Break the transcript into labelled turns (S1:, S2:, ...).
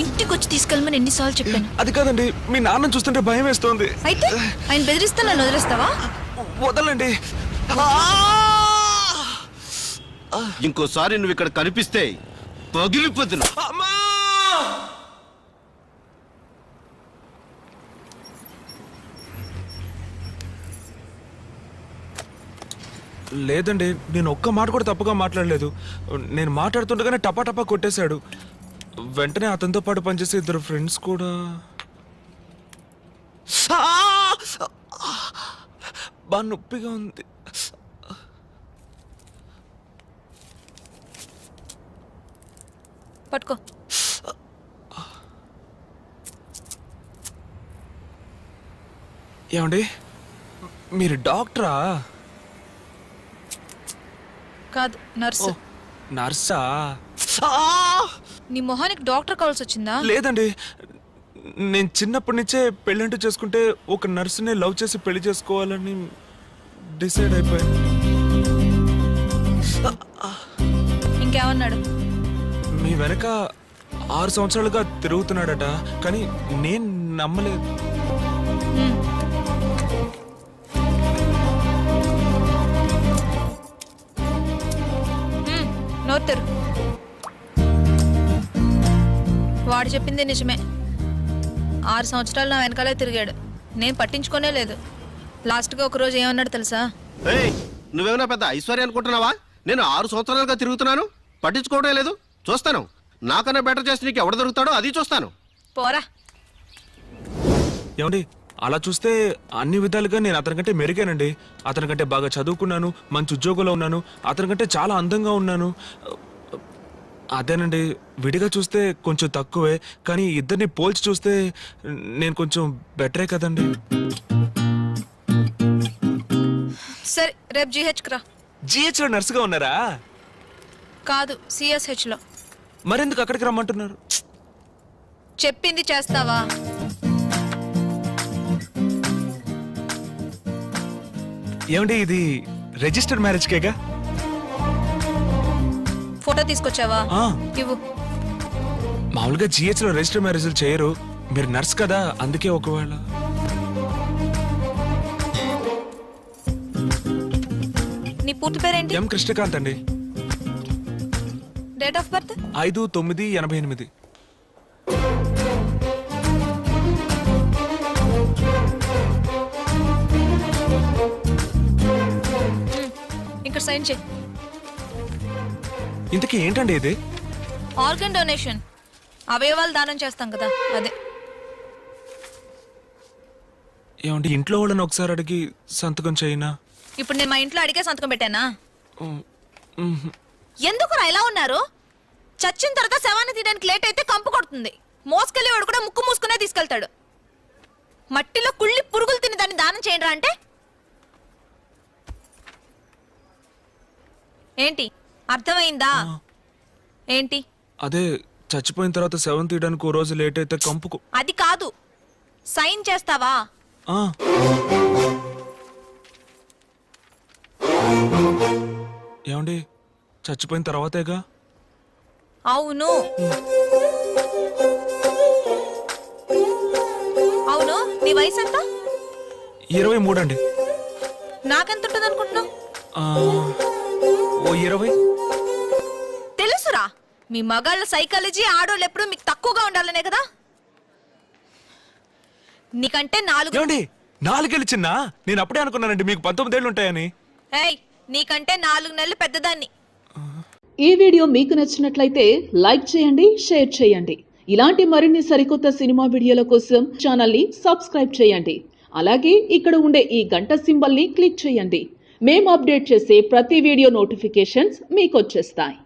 S1: ఇంటికి వచ్చి తీసుకెళ్ళమని ఎన్నిసార్లు చెప్పాను.
S2: అది కాదండి, మీ నాన్న చూస్తుంటే భయం వేస్తోంది.
S1: అయితే ఆయన బెదిరిస్తే నన్ను వదిలేస్తావా?
S2: వదలండి.
S3: ఇంకోసారి నువ్వు ఇక్కడ కనిపిస్తే పగిలిపోతున్నా.
S2: లేదండి, నేను ఒక్క మాట కూడా తప్పుగా మాట్లాడలేదు. నేను మాట్లాడుతుండగానే టపా టపా కొట్టేశాడు. వెంటనే అతనితో పాటు పనిచేసే ఇద్దరు ఫ్రెండ్స్ కూడా. బాగా నొప్పిగా ఉంది.
S1: పట్టుకో.
S2: ఏమండి, మీరు డాక్టరా?
S1: కాదు, నర్సు.
S2: నర్సా?
S1: నీ మొహానికి డాక్టర్ కావాల్సి వచ్చిందా?
S2: లేదండి, నేను చిన్నప్పటి నుంచే పెళ్ళంటూ చేసుకుంటే ఒక నర్సునే లవ్ చేసి పెళ్లి చేసుకోవాలని డిసైడ్ అయిపోయాను.
S1: ఇంకేమన్నాడు?
S2: మీ వెనక 6 సంవత్సరాలుగా తిరుగుతున్నాడట, కానీ నేను నమ్మలేదు.
S1: నోత్తరు. వాడు చెప్పింది నిజమే. 6 సంవత్సరాలు నా వెనకాలే తిరిగాడు, నేను పట్టించుకోనే లేదు. లాస్ట్గా ఒకరోజు ఏమన్నాడు తెలుసా?
S3: నువ్వేమైనా పెద్ద ఐశ్వర్య అనుకుంటున్నావా? నేను 6 సంవత్సరాలుగా తిరుగుతున్నాను, పట్టించుకోవడం లేదు. చూస్తాను, నాకన్నా బెటర్ చేసి నీకు ఎవడు దొరుకుతాడో అది చూస్తాను.
S1: పోరా.
S2: ఏమండి, అలా చూస్తే అన్ని విధాలుగా నేను అతనికంటే మెరుగానండి. అతనికంటే బాగా చదువుకున్నాను, మంచి ఉద్యోగంలో ఉన్నాను, అతనికంటే చాలా అందంగా ఉన్నాను. అదేనండి, విడిగా చూస్తే కొంచెం తక్కువే, కానీ ఇద్దరిని పోల్చి చూస్తే నేను కొంచెం బెటరే కదండి.
S1: సరే, రేపు GH రా.
S2: GH లో నర్సుగా ఉన్నారా?
S1: కాదు, CSH లో.
S2: మరెందుకు అక్కడికి రమ్మంటున్నారు?
S1: చెప్పింది చేస్తావా?
S2: ఏమండి, ఇది రిజిస్టర్డ్ మ్యారేజ్ కేగా?
S1: ఫోటో తీసుకొచ్చావా? ఇవ్వు.
S2: మామూలుగా GH లో రిజిస్టర్ మ్యారేజ్లు చేయరు. మీరు నర్స్ కదా, అందుకే. ఒకవేళ
S1: నీ పూర్తి పేరేంటి?
S2: ఎం కృష్ణకాంత్ అండి.
S1: Date of birth?
S2: 5/9/88.
S1: ఇక్కడ సైన్ చేయి.
S2: ఇంతకీ ఏంటండి ఇది?
S1: ఆర్గన్ డొనేషన్, అవయవాలు దానం చేస్తాం కదా, అదే.
S2: ఏమండి, ఇంట్లో వాళ్ళని ఒకసారి అడిగి సంతకం చేయనా?
S1: ఇప్పుడు నేను మా ఇంట్లో అడిగే సంతకం పెట్టానా? ఎందుకురా ఇలా ఉన్నారు? చచ్చిన తర్వాత శవాన్ని తీయడానికి లేట్ అయితే కంపు కొడుతుంది. మోసుకెళ్ళేవాడు కూడా ముక్కు మూసుకునే తీసుకెళ్తాడు. మట్టిలో కుళ్ళి పురుగులు తిని దాన్ని దానం చేయండి అంటే ఏంటి? అర్థమైందా? ఏంటి?
S2: అదే, చచ్చిపోయిన తర్వాత శవం తీయడానికి ఓ రోజు లేట్ అయితే కంపుకు.
S1: అది కాదు, సైన్ చేస్తావా?
S2: ఏమండి, చచ్చిపోయిన తర్వాతేగా?
S1: అవును. అవును, నీ వయసు ఎంత?
S2: 23 అండి.
S1: నాకెంత ఉంటుంది అనుకుంటున్నావు?
S2: ఓ 20.
S1: తెలుసురా, మీ మగాళ్ళ సైకాలజీ ఆడోళ్ళు ఎప్పుడు మీకు తక్కువగా ఉండాలనే కదా. నీకంటే 4.
S2: ఏమండి, 4 ఏళ్ళు చిన్న? నేను అప్పుడే అనుకున్నానండి మీకు 19 ఏళ్ళు ఉంటాయని.
S1: ఏయ్, నీకంటే 4 నెలలు పెద్దదాన్ని.
S4: ఈ వీడియో మీకు నచ్చినట్లయితే లైక్ చేయండి, షేర్ చేయండి. ఇలాంటి మరిన్ని సరికొత్త సినిమా వీడియోల కోసం ఛానల్ని సబ్స్క్రైబ్ చేయండి. అలాగే ఇక్కడ ఉండే ఈ గంట సింబల్ని క్లిక్ చేయండి. మేము అప్డేట్ చేసే ప్రతి వీడియో నోటిఫికేషన్స్ మీకు వచ్చేస్తాయి.